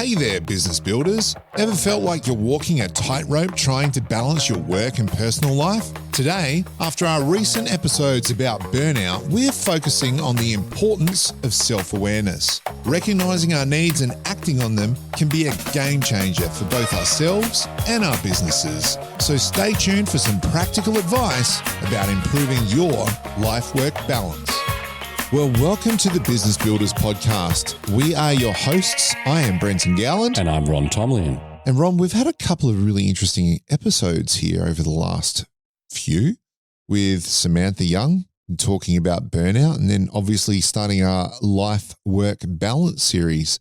Hey there, business builders. Ever felt like you're walking a tightrope trying to balance your work and personal life? Today, after our recent episodes about burnout, we're focusing on the importance of self-awareness. Recognizing our needs and acting on them can be a game changer for both ourselves and our businesses. So stay tuned for some practical advice about improving your life-work balance. Well, welcome to the Business Builders Podcast. We are your hosts. I am Brenton Gowland. And I'm Ron Tomlin. And Ron, we've had a couple of really interesting episodes here over the last few with Samantha Young talking about burnout and then obviously starting our life-work balance series.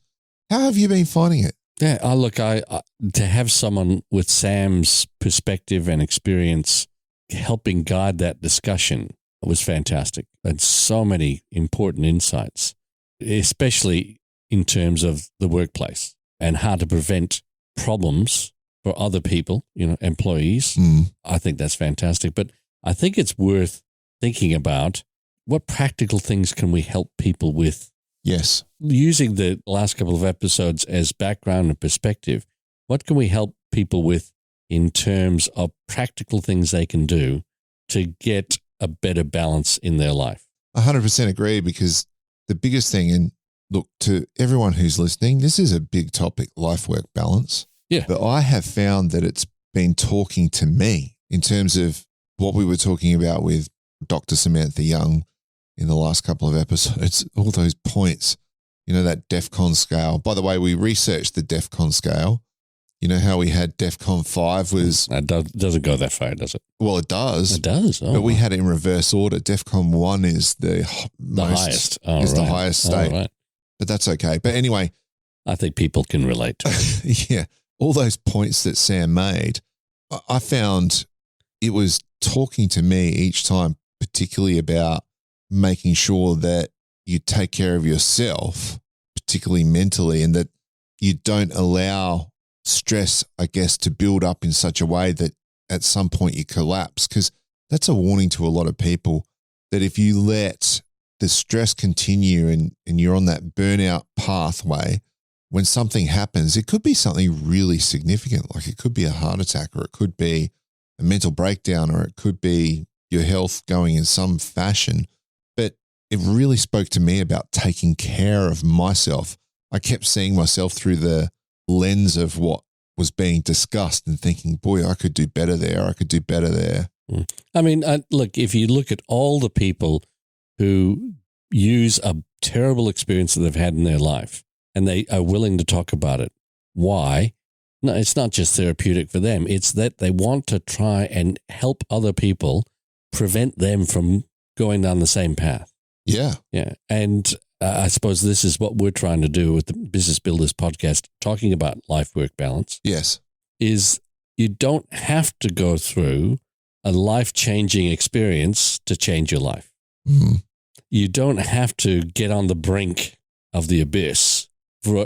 How have you been finding it? Yeah, to have someone with Sam's perspective and experience helping guide that discussion was fantastic, and so many important insights, especially in terms of the workplace and how to prevent problems for other people, employees. I think that's fantastic. But I think it's worth thinking about what practical things can we help people with. Yes. Using the last couple of episodes as background and perspective, what can we help people with in terms of practical things they can do to get a better balance in their life? 100% agree, because the biggest thing, and look, to everyone who's listening, this is a big topic, life-work balance. Yeah. But I have found that it's been talking to me in terms of what we were talking about with Dr. Samantha Young in the last couple of episodes, all those points, that DEFCON scale. By the way, we researched the DEFCON scale. You know how we had DEFCON 5 was... It doesn't go that far, does it? Well, it does. It does. Oh, but we had it in reverse order. DEFCON 1 is the highest. The highest state. Right. But that's okay. But anyway... I think people can relate to it. Yeah. All those points that Sam made, I found it was talking to me each time, particularly about making sure that you take care of yourself, particularly mentally, and that you don't allow stress, I guess, to build up in such a way that at some point you collapse. Because that's a warning to a lot of people that if you let the stress continue and you're on that burnout pathway, when something happens, it could be something really significant. Like it could be a heart attack, or it could be a mental breakdown, or it could be your health going in some fashion. But it really spoke to me about taking care of myself. I kept seeing myself through the lens of what was being discussed and thinking, boy, I could do better there. I could do better there. I mean, look, if you look at all the people who use a terrible experience that they've had in their life and they are willing to talk about it, why? No, it's not just therapeutic for them. It's that they want to try and help other people, prevent them from going down the same path. Yeah. Yeah. And I suppose this is what we're trying to do with the Business Builders Podcast, talking about life-work balance. Yes. Is you don't have to go through a life-changing experience to change your life. Mm-hmm. You don't have to get on the brink of the abyss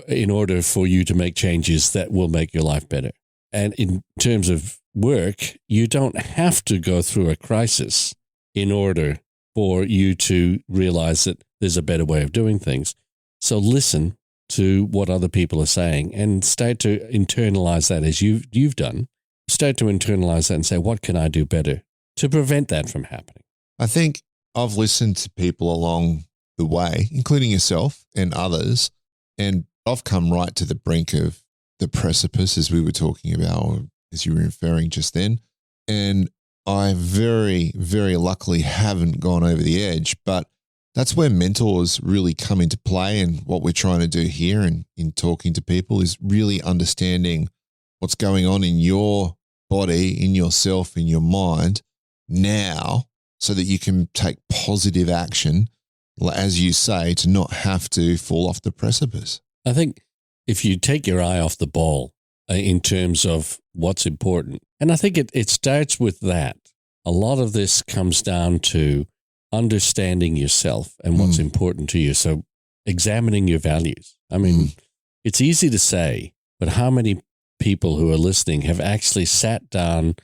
in order for you to make changes that will make your life better. And in terms of work, you don't have to go through a crisis in order for you to realize that there's a better way of doing things. So listen to what other people are saying and start to internalize that as you've done. Start to internalize that and say, what can I do better to prevent that from happening? I think I've listened to people along the way, including yourself and others, and I've come right to the brink of the precipice, as we were talking about, or as you were inferring just then. And I very, very luckily haven't gone over the edge, but that's where mentors really come into play. And what we're trying to do here in talking to people is really understanding what's going on in your body, in yourself, in your mind now, so that you can take positive action, as you say, to not have to fall off the precipice. I think if you take your eye off the ball in terms of what's important, and I think it starts with that. A lot of this comes down to understanding yourself and what's important to you. So examining your values. I mean, it's easy to say, but how many people who are listening have actually sat down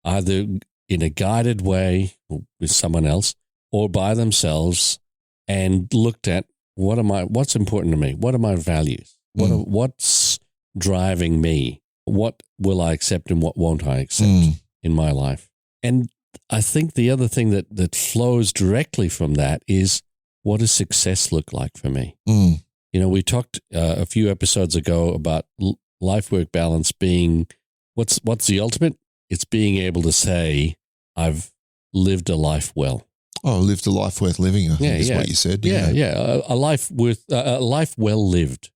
either in a guided way with someone else or by themselves and looked at what's important to me? What are my values? What's driving me? What will I accept and what won't I accept in my life? And I think the other thing that flows directly from that is, what does success look like for me? We talked a few episodes ago about life-work balance being, what's the ultimate? It's being able to say, I've lived a life well. Oh, lived a life worth living, I think is what you said. Yeah. A life well lived.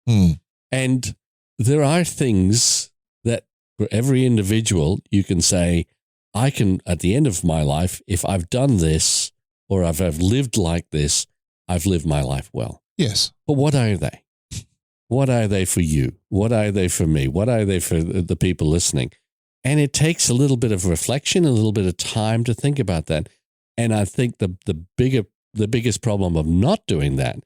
And there are things that for every individual, you can say, I can, at the end of my life, if I've done this or if I've lived like this, I've lived my life well. Yes. But what are they? What are they for you? What are they for me? What are they for the people listening? And it takes a little bit of reflection, a little bit of time to think about that. And I think the biggest problem of not doing that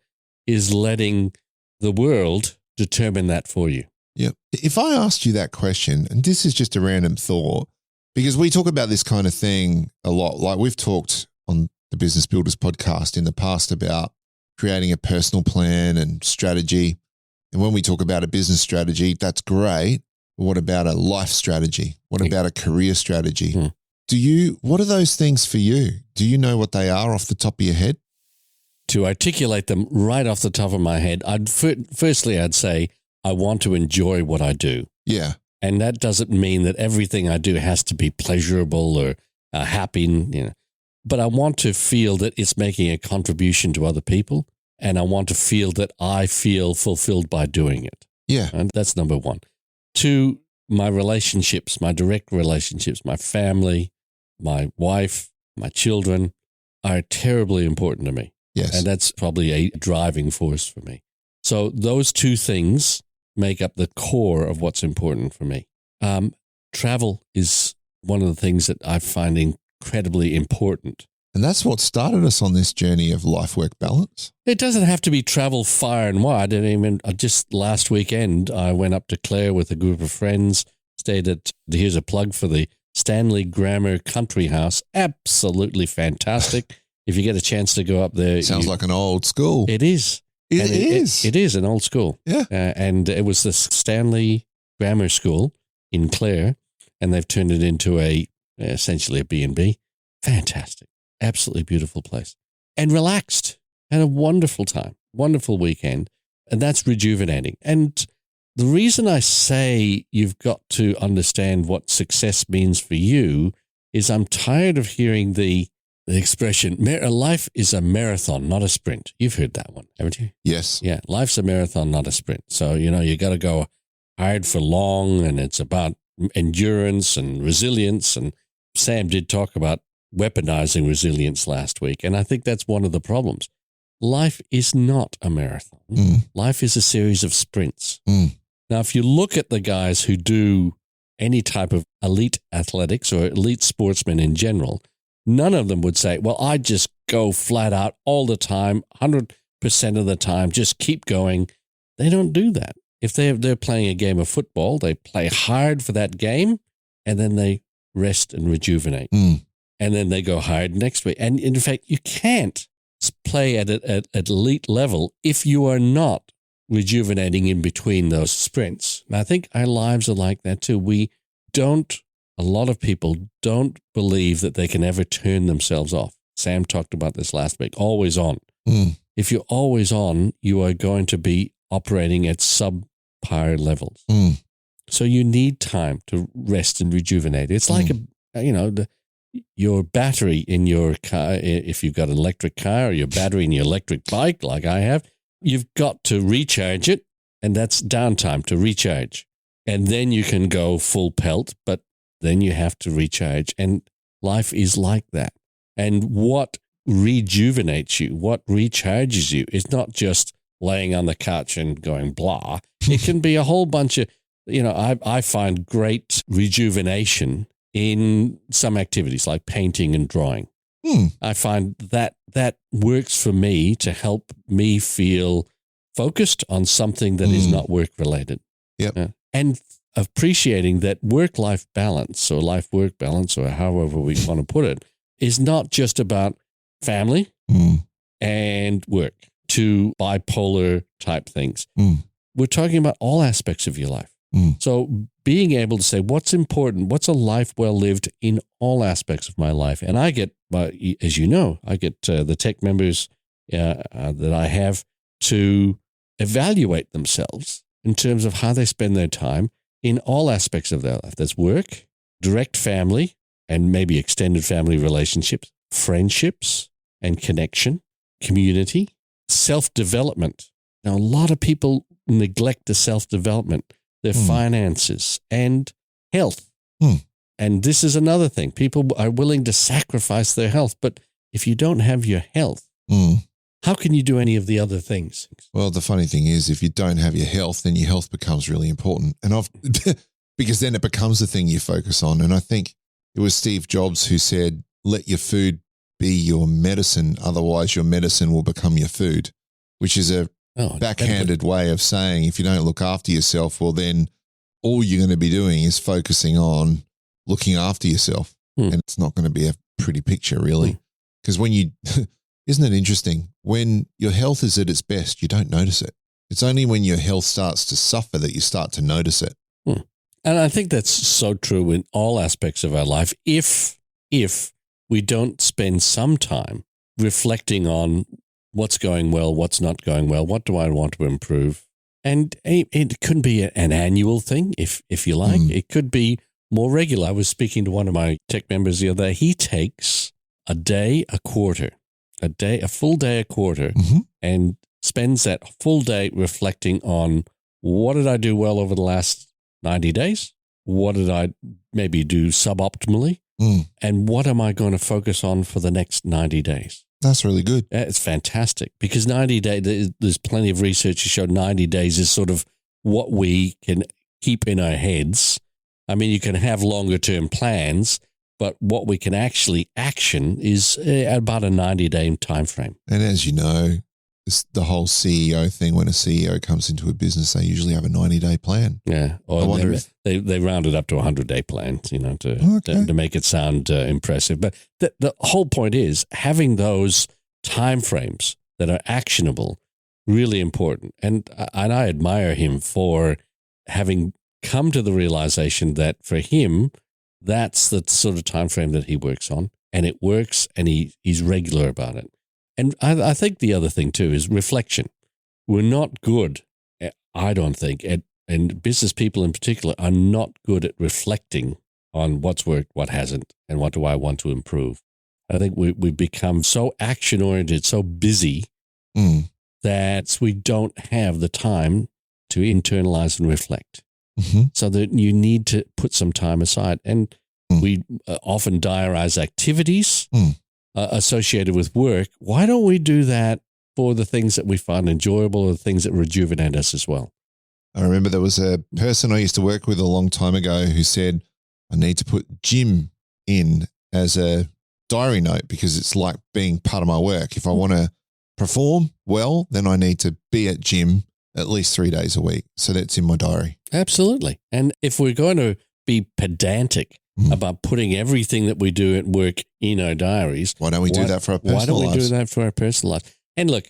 is letting the world determine that for you. Yeah. If I asked you that question, and this is just a random thought, because we talk about this kind of thing a lot, like we've talked on the Business Builders podcast in the past about creating a personal plan and strategy. And when we talk about a business strategy, that's great. But what about a life strategy? What about a career strategy? What are those things for you? Do you know what they are off the top of your head? To articulate them right off the top of my head, I'd say I want to enjoy what I do. Yeah. And that doesn't mean that everything I do has to be pleasurable or happy, but I want to feel that it's making a contribution to other people, and I want to feel that I feel fulfilled by doing it. Yeah. And that's number one. 2, my relationships, my direct relationships, my family, my wife, my children are terribly important to me. Yes. And that's probably a driving force for me. So those 2 things make up the core of what's important for me. Travel is one of the things that I find incredibly important. And that's what started us on this journey of life-work balance. It doesn't have to be travel far and wide. Just last weekend, I went up to Clare with a group of friends, stayed at, here's a plug for the Stanley Grammar Country House. Absolutely fantastic. If you get a chance to go up there. Sounds like an old school. It is. It is. It is an old school. Yeah. And it was the Stanley Grammar School in Clare, and they've turned it into essentially a B&B. Fantastic. Absolutely beautiful place. And relaxed. Had a wonderful time. Wonderful weekend. And that's rejuvenating. And the reason I say you've got to understand what success means for you is I'm tired of hearing the expression, life is a marathon, not a sprint. You've heard that one, haven't you? Yes. Yeah, life's a marathon, not a sprint. So, you got to go hard for long, and it's about endurance and resilience. And Sam did talk about weaponizing resilience last week, and I think that's one of the problems. Life is not a marathon. Life is a series of sprints. Now, if you look at the guys who do any type of elite athletics or elite sportsmen in general, none of them would say, well, I just go flat out all the time, 100% of the time, just keep going. They don't do that. If they're playing a game of football, they play hard for that game, and then they rest and rejuvenate. And then they go hard next week. And in fact, you can't play at elite level if you are not rejuvenating in between those sprints. And I think our lives are like that too. A lot of people don't believe that they can ever turn themselves off. Sam talked about this last week, always on. If you're always on, you are going to be operating at subpar levels. So you need time to rest and rejuvenate. It's like, your battery in your car, if you've got an electric car, or your battery in your electric bike, like I have, you've got to recharge it, and that's downtime to recharge. And then you can go full pelt, but then you have to recharge. And life is like that. And what rejuvenates you, what recharges you, is not just laying on the couch and going blah. It can be a whole bunch of, I find great rejuvenation in some activities like painting and drawing. I find that works for me to help me feel focused on something that is not work related. Yep. And appreciating that work-life balance or life-work balance, or however we want to put it, is not just about family and work, two bipolar type things. We're talking about all aspects of your life. So being able to say what's important, what's a life well lived in all aspects of my life. And I get, as you know, I get the tech members that I have to evaluate themselves in terms of how they spend their time in all aspects of their life. That's work, direct family, and maybe extended family relationships, friendships and connection, community, self-development. Now, a lot of people neglect the self-development, their finances and health. And this is another thing. People are willing to sacrifice their health, but if you don't have your health, how can you do any of the other things? Well, the funny thing is, if you don't have your health, then your health becomes really important. And because then it becomes the thing you focus on. And I think it was Steve Jobs who said, let your food be your medicine. Otherwise, your medicine will become your food, which is a backhanded way of saying if you don't look after yourself, well, then all you're going to be doing is focusing on looking after yourself. And it's not going to be a pretty picture, really. Because when you, isn't it interesting? When your health is at its best, you don't notice it. It's only when your health starts to suffer that you start to notice it. And I think that's so true in all aspects of our life. If we don't spend some time reflecting on what's going well, what's not going well, what do I want to improve? And it could be an annual thing, if you like. It could be more regular. I was speaking to one of my tech members the other day. He takes a full day a quarter, and spends that full day reflecting on what did I do well over the last 90 days? What did I maybe do suboptimally? And what am I going to focus on for the next 90 days? That's really good. It's fantastic because 90 days, there's plenty of research to show 90 days is sort of what we can keep in our heads. I mean, you can have longer term plans, but what we can actually action is about a 90-day time frame. And as you know, it's the whole CEO thing. When a CEO comes into a business, they usually have a 90-day plan. Yeah, or they round it up to 100-day plans, to make it sound impressive. But the whole point is having those time frames that are actionable, really important. And I admire him for having come to the realization that for him, that's the sort of time frame that he works on, and it works, and he's regular about it. And I think the other thing too is reflection. We're not good, I don't think, and business people in particular are not good at reflecting on what's worked, what hasn't, and what do I want to improve. I think we've become so action-oriented, so busy that we don't have the time to internalize and reflect. So that you need to put some time aside. And we often diarize activities associated with work. Why don't we do that for the things that we find enjoyable or the things that rejuvenate us as well? I remember there was a person I used to work with a long time ago who said, I need to put gym in as a diary note because it's like being part of my work. If I want to perform well, then I need to be at gym at least 3 days a week. So that's in my diary. Absolutely. And if we're going to be pedantic about putting everything that we do at work in our diaries, why don't we do that for our personal lives? Why don't we do that for our personal life? And look,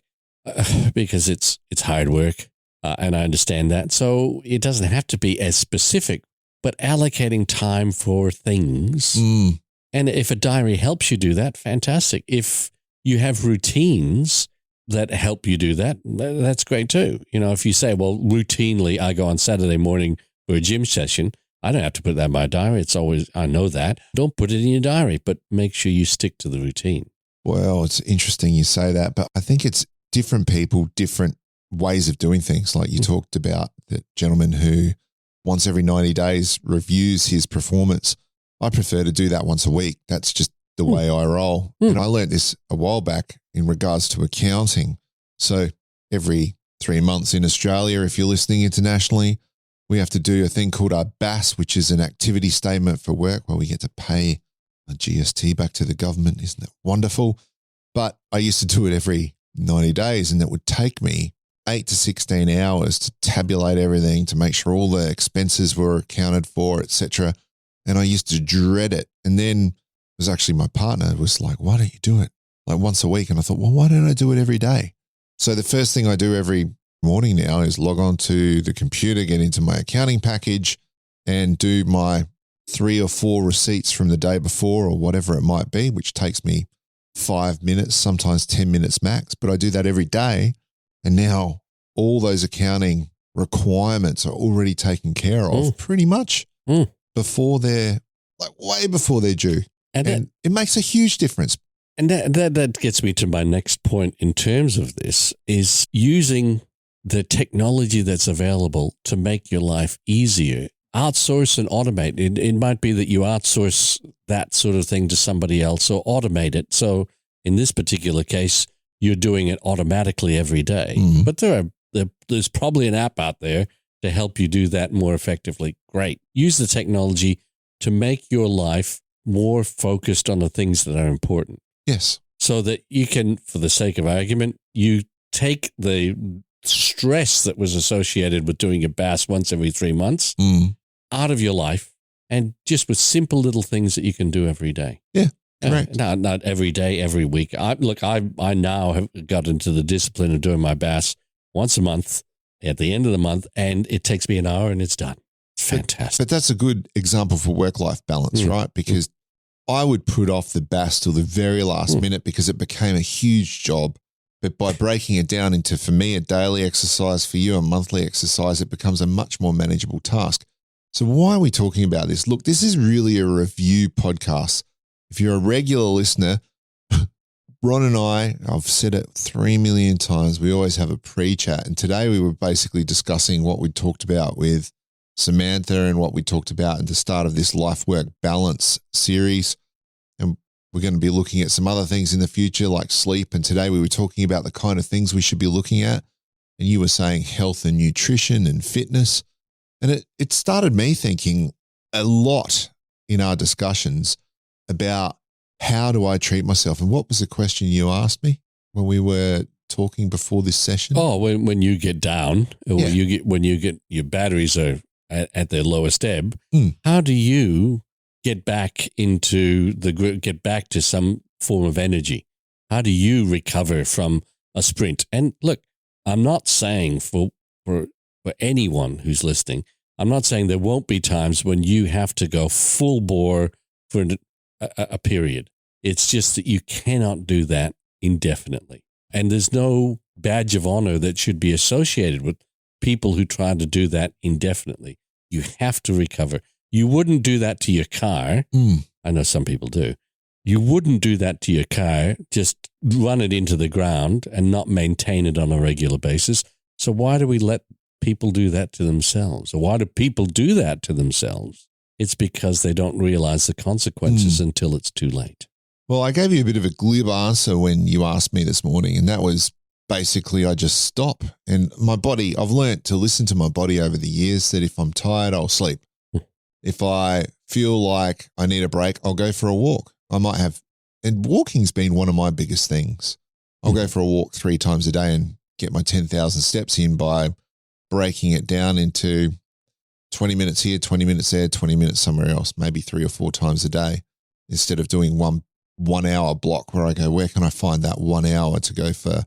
because it's hard work, and I understand that. So it doesn't have to be as specific, but allocating time for things. And if a diary helps you do that, fantastic. If you have routines that help you do that, that's great too. If you say, well, routinely I go on Saturday morning for a gym session, I don't have to put that in my diary. It's always, I know that. Don't put it in your diary, but make sure you stick to the routine. Well, it's interesting you say that, but I think it's different people, different ways of doing things. Like you talked about the gentleman who once every 90 days reviews his performance. I prefer to do that once a week. That's just the way I roll. And I learned this a while back in regards to accounting. So every 3 months in Australia, if you're listening internationally, we have to do a thing called our BAS, which is an activity statement for work where we get to pay a GST back to the government. Isn't that wonderful? But I used to do it every 90 days and it would take me 8 to 16 hours to tabulate everything, to make sure all the expenses were accounted for, etc. And I used to dread it. And then it was actually my partner was like, why don't you do it like once a week? And I thought, well, why don't I do it every day? So the first thing I do every morning now is log on to the computer, get into my accounting package and do my 3 or 4 receipts from the day before or whatever it might be, which takes me 5 minutes, sometimes 10 minutes max. But I do that every day. And now all those accounting requirements are already taken care of pretty much before they're like way before they're due. And it makes a huge difference. And that gets me to my next point in terms of this is using the technology that's available to make your life easier. Outsource and automate. It might be that you outsource that sort of thing to somebody else or automate it. So in this particular case, you're doing it automatically every day. Mm-hmm. But there's probably an app out there to help you do that more effectively. Great. Use the technology to make your life more focused on the things that are important. Yes. So that you can, for the sake of argument, you take the stress that was associated with doing a BAS once every 3 months out of your life and just with simple little things that you can do every day. Yeah, correct. Not every day, every week. I now have got into the discipline of doing my BAS once a month at the end of the month, and it takes me an hour and it's done. It's fantastic. But that's a good example for work-life balance, right? Because I would put off the BAS till the very last minute because it became a huge job. But by breaking it down into, for me, a daily exercise, for you, a monthly exercise, it becomes a much more manageable task. So why are we talking about this? Look, this is really a review podcast. If you're a regular listener, Ron and I've said it 3 million times, we always have a pre-chat. And today we were basically discussing what we talked about with Samantha and what we talked about at the start of this life-work balance series. And we're going to be looking at some other things in the future like sleep. And today we were talking about the kind of things we should be looking at. And you were saying health and nutrition and fitness. And it started me thinking a lot in our discussions about how do I treat myself? And what was the question you asked me when we were talking before this session? Oh, when you get down, or when you get your batteries are at their lowest ebb, how do you get back to some form of energy? How do you recover from a sprint? And look, I'm not saying for anyone who's listening, I'm not saying there won't be times when you have to go full bore for a period. It's just that you cannot do that indefinitely. And there's no badge of honor that should be associated with people who try to do that indefinitely. You have to recover. You wouldn't do that to your car. I know some people do. You wouldn't do that to your car, just run it into the ground and not maintain it on a regular basis. So why do we let people do that to themselves? Or why do people do that to themselves? It's because they don't realize the consequences until it's too late. Well, I gave you a bit of a glib answer when you asked me this morning, and that was basically I just stop. And my body, I've learned to listen to my body over the years that if I'm tired, I'll sleep. If I feel like I need a break, I'll go for a walk. And walking's been one of my biggest things. I'll go for a walk 3 times a day and get my 10,000 steps in by breaking it down into 20 minutes here, 20 minutes there, 20 minutes somewhere else, maybe 3 or 4 times a day, instead of doing one hour block where I go, where can I find that 1 hour to go for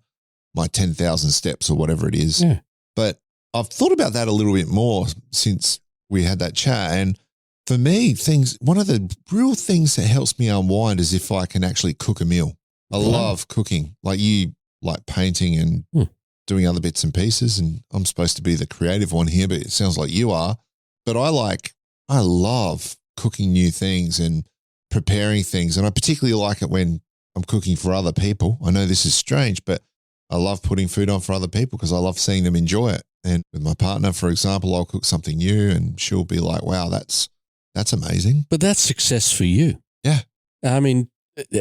my 10,000 steps or whatever it is. Yeah. But I've thought about that a little bit more since we had that chat. And for me, one of the real things that helps me unwind is if I can actually cook a meal. I love cooking. Like you like painting and doing other bits and pieces. And I'm supposed to be the creative one here, but it sounds like you are. But I love cooking new things and preparing things. And I particularly like it when I'm cooking for other people. I know this is strange, but I love putting food on for other people because I love seeing them enjoy it. And with my partner, for example, I'll cook something new and she'll be like, wow, that's amazing. But that's success for you. Yeah. I mean,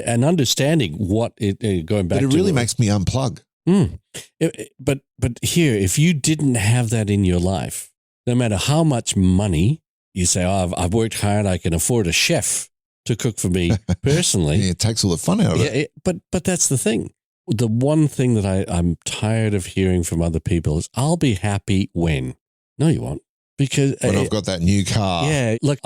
and understanding going back to it really makes me unplug. But here, if you didn't have that in your life, no matter how much money you say, oh, I've worked hard, I can afford a chef to cook for me personally. Yeah, it takes all the fun out of it. But that's the thing. The one thing that I'm tired of hearing from other people is, I'll be happy when. No, you won't. Because when I've got that new car. Yeah, look,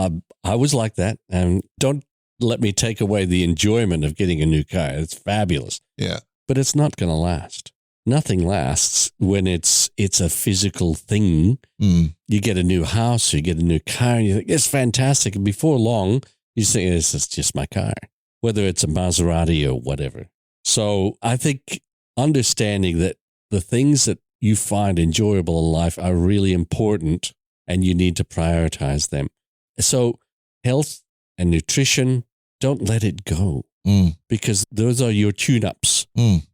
I was like that. And don't let me take away the enjoyment of getting a new car. It's fabulous. Yeah. But it's not going to last. nothing lasts when it's a physical thing. You get a new house, you get a new car, and you think, it's fantastic. And before long, you say, this is just my car, whether it's a Maserati or whatever. So I think understanding that the things that you find enjoyable in life are really important and you need to prioritize them. So health and nutrition, don't let it go because those are your tune-ups,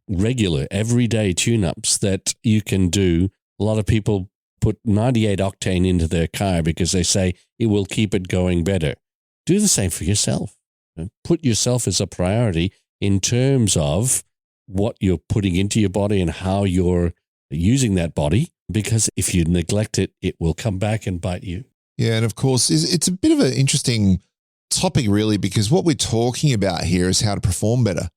regular, everyday tune-ups that you can do. A lot of people put 98 octane into their car because they say it will keep it going better. Do the same for yourself. Put yourself as a priority in terms of what you're putting into your body and how you're using that body, because if you neglect it, it will come back and bite you. Yeah, and of course, it's a bit of an interesting topic, really, because what we're talking about here is how to perform better.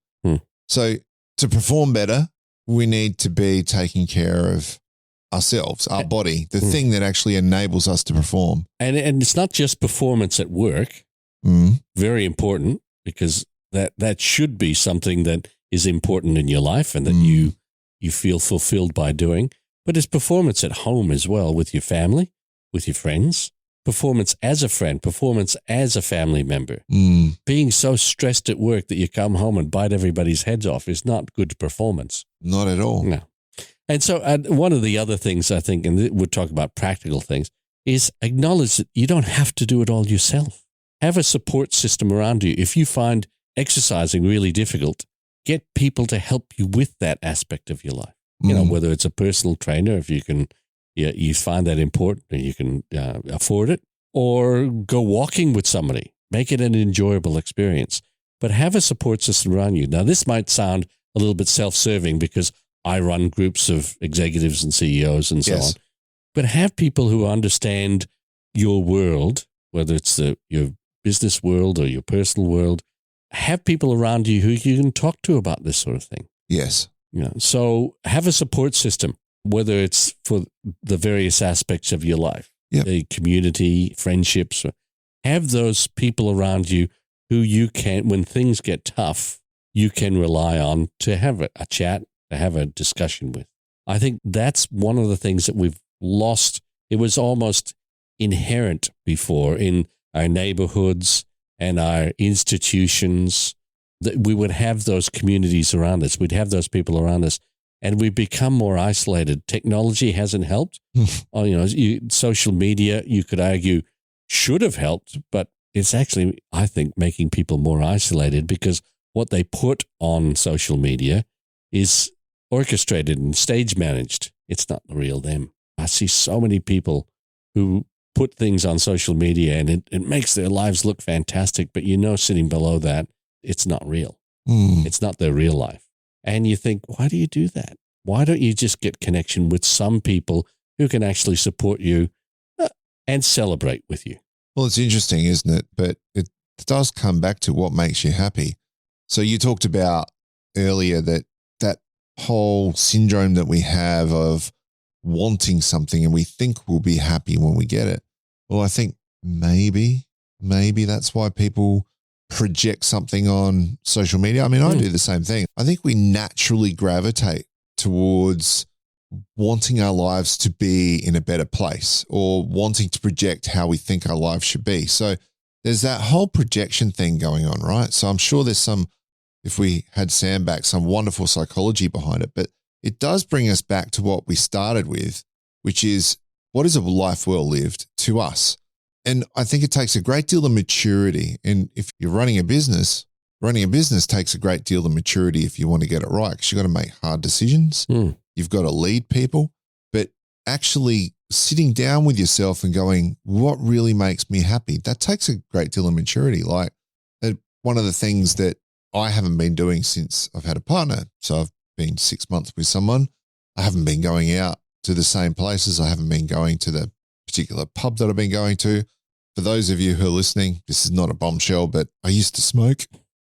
So to perform better, we need to be taking care of ourselves, our body, the thing that actually enables us to perform. And it's not just performance at work. Very important, because that should be something that is important in your life and that you feel fulfilled by doing. But it's performance at home as well, with your family, with your friends, performance as a friend, performance as a family member. Being so stressed at work that you come home and bite everybody's heads off is not good performance. Not at all. No. And so one of the other things I think, and we'll talk about practical things, is acknowledge that you don't have to do it all yourself. Have a support system around you. If you find exercising really difficult, get people to help you with that aspect of your life. You know, whether it's a personal trainer, if you can, you find that important and you can afford it, or go walking with somebody. Make it an enjoyable experience. But have a support system around you. Now, this might sound a little bit self-serving because I run groups of executives and CEOs and so on. But have people who understand your world, whether it's your business world or your personal world. Have people around you who you can talk to about this sort of thing. Yes. So have a support system, whether it's for the various aspects of your life, the community, friendships. Have those people around you who you can, when things get tough, you can rely on to have a chat, to have a discussion with. I think that's one of the things that we've lost. It was almost inherent before in our neighborhoods and our institutions, that we would have those communities around us. We'd have those people around us, and we become more isolated. Technology hasn't helped. Social media, you could argue, should have helped, but it's actually, I think, making people more isolated because what they put on social media is orchestrated and stage managed. It's not the real them. I see so many people who put things on social media and it makes their lives look fantastic, but sitting below that, it's not real. It's not their real life. And you think, why do you do that? Why don't you just get connection with some people who can actually support you and celebrate with you? Well, it's interesting, isn't it? But it does come back to what makes you happy. So you talked about earlier that whole syndrome that we have of wanting something and we think we'll be happy when we get it. Well, I think maybe that's why people project something on social media. I mean, I do the same thing. I think we naturally gravitate towards wanting our lives to be in a better place or wanting to project how we think our lives should be. So there's that whole projection thing going on, right? So I'm sure there's if we had Sam back, some wonderful psychology behind it, but it does bring us back to what we started with, which is what is a life well lived to us? And I think it takes a great deal of maturity. And if you're running a business takes a great deal of maturity if you want to get it right, because you've got to make hard decisions. You've got to lead people, but actually sitting down with yourself and going, what really makes me happy? That takes a great deal of maturity. Like one of the things that I haven't been doing since I've had a partner. So I've been 6 months with someone. I haven't been going out to the same places. I haven't been going to the particular pub that I've been going to. For those of you who are listening, this is not a bombshell, but I used to smoke.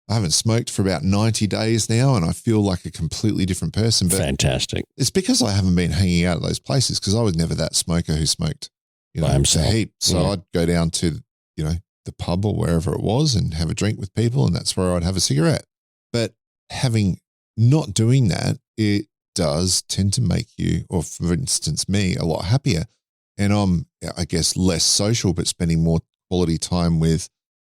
I haven't smoked for about 90 days now, and I feel like a completely different person. But fantastic. It's because I haven't been hanging out at those places, because I was never that smoker who smoked, by himself. A heap. So I'd go down to, the pub or wherever it was and have a drink with people, and that's where I'd have a cigarette. But not doing that, it does tend to make you, or for instance, me, a lot happier. And I'm, I guess, less social, but spending more quality time with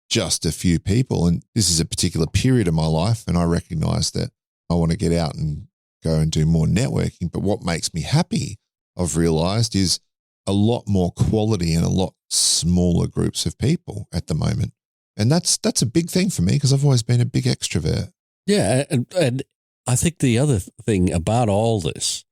just a few people. And this is a particular period of my life, and I recognize that I want to get out and go and do more networking. But what makes me happy, I've realized, is a lot more quality and a lot smaller groups of people at the moment. And that's a big thing for me because I've always been a big extrovert. Yeah. And I think the other thing about all this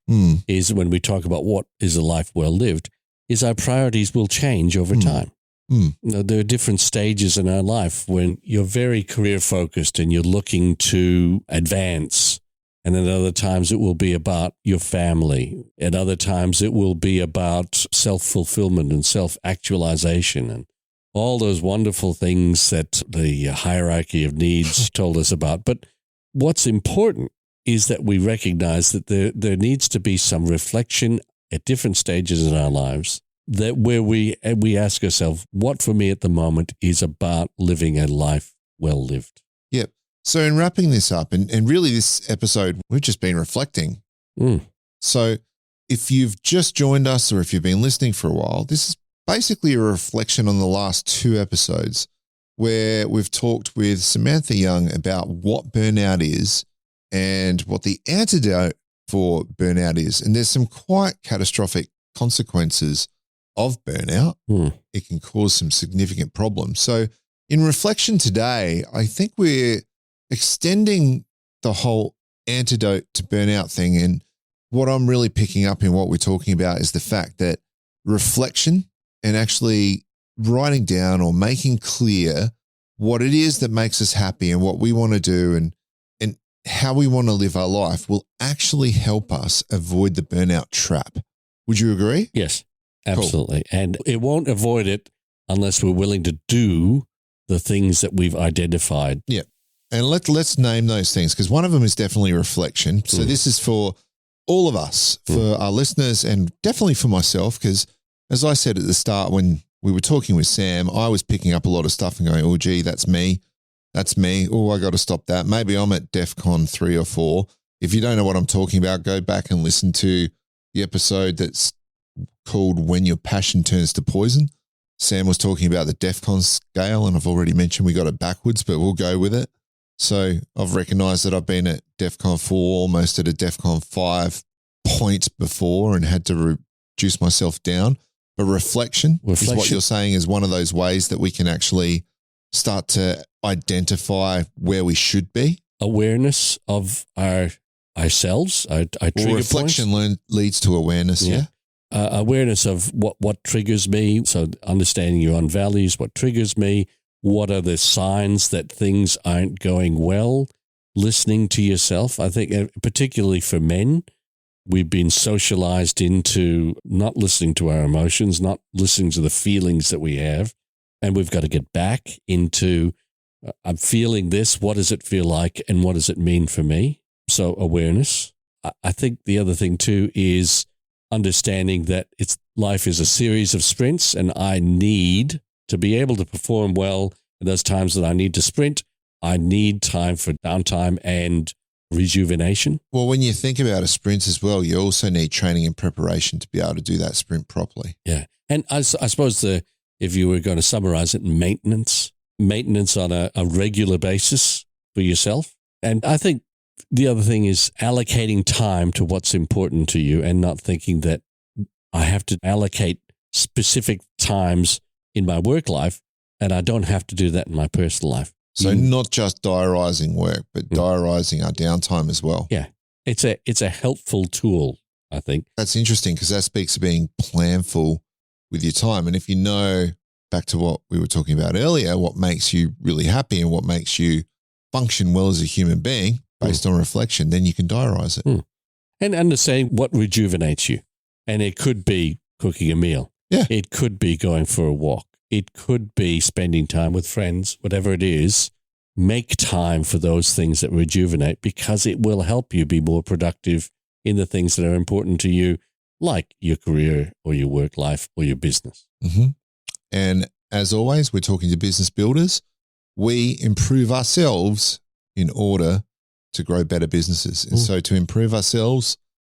is when we talk about what is a life well lived, is our priorities will change over time. You know, there are different stages in our life when you're very career focused and you're looking to advance. And then other times it will be about your family. At other times it will be about self-fulfillment and self-actualization and all those wonderful things that the hierarchy of needs told us about. But what's important is that we recognize that there needs to be some reflection at different stages in our lives, that where we ask ourselves, what for me at the moment is about living a life well lived. Yep. So in wrapping this up, and really this episode, we've just been reflecting. So if you've just joined us or if you've been listening for a while, this is basically a reflection on the last 2 episodes where we've talked with Samantha Young about what burnout is and what the antidote for burnout is. And there's some quite catastrophic consequences of burnout. It can cause some significant problems. So in reflection today, I think we're extending the whole antidote to burnout thing. And what I'm really picking up in what we're talking about is the fact that reflection and actually writing down or making clear what it is that makes us happy and what we want to do and how we want to live our life will actually help us avoid the burnout trap. Would you agree? Yes, absolutely. Cool. And it won't avoid it unless we're willing to do the things that we've identified. Yeah. And let's name those things because one of them is definitely reflection. So this is for all of us, for our listeners and definitely for myself because as I said at the start when we were talking with Sam, I was picking up a lot of stuff and going, oh, gee, that's me. That's me. Oh, I got to stop that. Maybe I'm at DEFCON 3 or 4. If you don't know what I'm talking about, go back and listen to the episode that's called When Your Passion Turns to Poison. Sam was talking about the DEFCON scale, and I've already mentioned we got it backwards, but we'll go with it. So I've recognized that I've been at DEFCON 4, almost at a DEFCON 5 point before and had to reduce myself down. But reflection is what you're saying is one of those ways that we can actually start to identify where we should be. Awareness of ourselves, our trigger reflection points. Leads to awareness, yeah. Awareness of what triggers me. So understanding your own values, what triggers me, what are the signs that things aren't going well, listening to yourself. I think particularly for men, we've been socialized into not listening to our emotions, not listening to the feelings that we have. And we've got to get back into, I'm feeling this. What does it feel like? And what does it mean for me? So awareness. I think the other thing too is understanding that life is a series of sprints and I need to be able to perform well in those times that I need to sprint. I need time for downtime and rejuvenation. Well, when you think about a sprint as well, you also need training and preparation to be able to do that sprint properly. Yeah. And I suppose if you were going to summarize it, maintenance on a regular basis for yourself. And I think the other thing is allocating time to what's important to you and not thinking that I have to allocate specific times in my work life and I don't have to do that in my personal life. So not just diarising work, but diarising our downtime as well. Yeah. It's a helpful tool, I think. That's interesting because that speaks to being planful with your time. And if you know, back to what we were talking about earlier, what makes you really happy and what makes you function well as a human being based on reflection, then you can diarise it. And understanding what rejuvenates you. And it could be cooking a meal. Yeah. It could be going for a walk. It could be spending time with friends, whatever it is. Make time for those things that rejuvenate because it will help you be more productive in the things that are important to you, like your career or your work life or your business. Mm-hmm. And as always, we're talking to business builders. We improve ourselves in order to grow better businesses. And so to improve ourselves,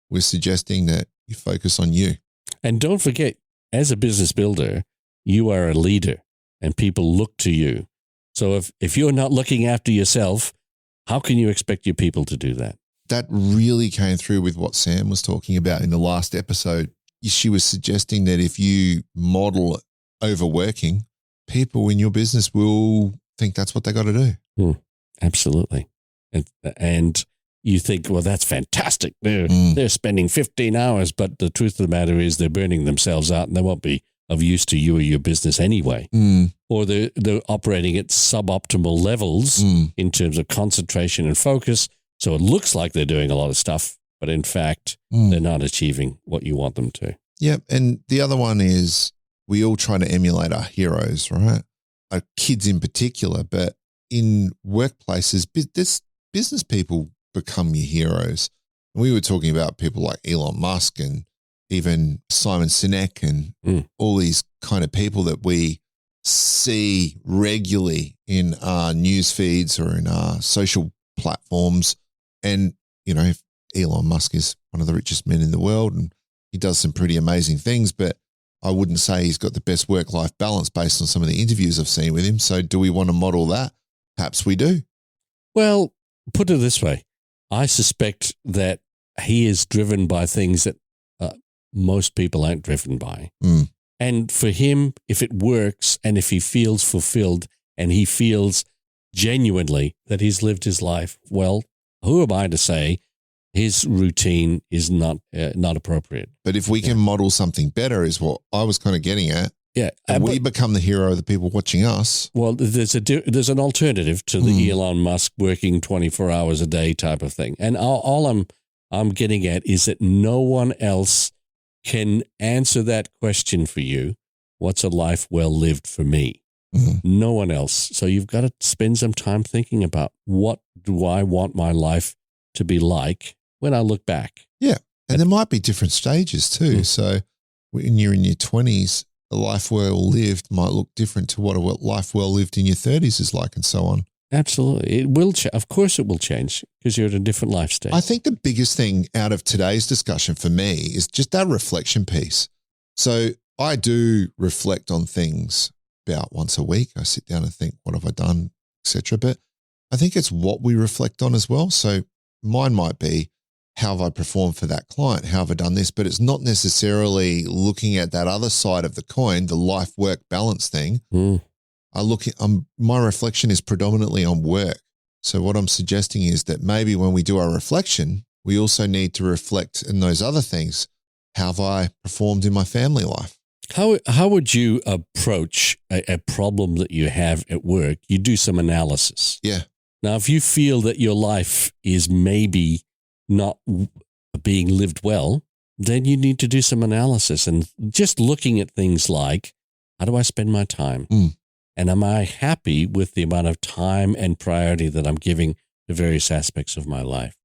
we're suggesting that you focus on you. And don't forget, as a business builder, you are a leader and people look to you. So if you're not looking after yourself, how can you expect your people to do that? That really came through with what Sam was talking about in the last episode. She was suggesting that if you model overworking, people in your business will think that's what they got to do. Absolutely. And you think, well, that's fantastic. They're spending 15 hours, but the truth of the matter is they're burning themselves out and they won't be of use to you or your business anyway. Or they're operating at suboptimal levels in terms of concentration and focus. So it looks like they're doing a lot of stuff, but in fact, they're not achieving what you want them to. Yep. And the other one is we all try to emulate our heroes, right? Our kids in particular, but in workplaces, business people become your heroes. And we were talking about people like Elon Musk and even Simon Sinek and all these kind of people that we see regularly in our news feeds or in our social platforms. And, you know, Elon Musk is one of the richest men in the world and he does some pretty amazing things, but I wouldn't say he's got the best work-life balance based on some of the interviews I've seen with him. So do we want to model that? Perhaps we do. Well, put it this way. I suspect that he is driven by things that most people aren't driven by. And for him, if it works and if he feels fulfilled and he feels genuinely that he's lived his life well, who am I to say his routine is not appropriate? But if we can model something better is what I was kind of getting at. Yeah. And we become the hero of the people watching us. Well, there's an alternative to the Elon Musk working 24 hours a day type of thing. And all I'm getting at is that no one else can answer that question for you. What's a life well lived for me? No one else. So you've got to spend some time thinking about what do I want my life to be like when I look back. Yeah. And there might be different stages too. So when you're in your 20s, a life well lived might look different to what a life well lived in your 30s is like and so on. Absolutely. It will. Of course it will change because you're at a different life stage. I think the biggest thing out of today's discussion for me is just that reflection piece. So I do reflect on things about once a week. I sit down and think, what have I done, etc. But I think it's what we reflect on as well. So mine might be, how have I performed for that client? How have I done this? But it's not necessarily looking at that other side of the coin, the life-work balance thing. My reflection is predominantly on work. So what I'm suggesting is that maybe when we do our reflection, we also need to reflect in those other things. How have I performed in my family life? How would you approach a problem that you have at work? You do some analysis. Yeah. Now, if you feel that your life is maybe not being lived well, then you need to do some analysis and just looking at things like, how do I spend my time? And am I happy with the amount of time and priority that I'm giving to various aspects of my life?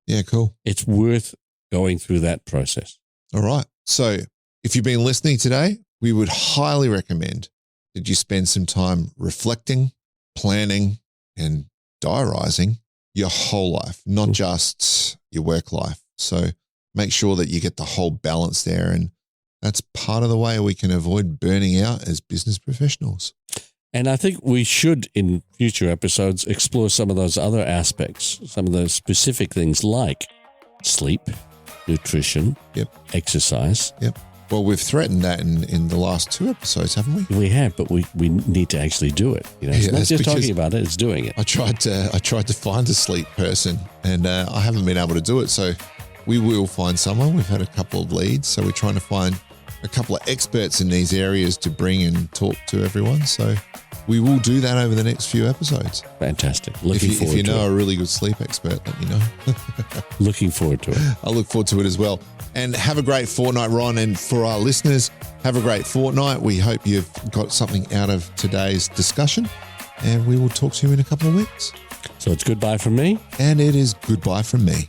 Yeah, cool. It's worth going through that process. All right. So if you've been listening today, we would highly recommend that you spend some time reflecting, planning, and diarising your whole life, not just your work life. So make sure that you get the whole balance there. And that's part of the way we can avoid burning out as business professionals. And I think we should, in future episodes, explore some of those other aspects, some of those specific things like sleep, nutrition, exercise. Well, we've threatened that in the last 2 episodes, haven't we? We have, but we need to actually do it. You know, it's not just talking about it; it's doing it. I tried to find a sleep person, and I haven't been able to do it. So we will find someone. We've had a couple of leads, so we're trying to find a couple of experts in these areas to bring and talk to everyone. So we will do that over the next few episodes. Fantastic. If you know a really good sleep expert, let me know. Looking forward to it. I look forward to it as well. And have a great fortnight, Ron. And for our listeners, have a great fortnight. We hope you've got something out of today's discussion. And we will talk to you in a couple of weeks. So it's goodbye from me. And it is goodbye from me.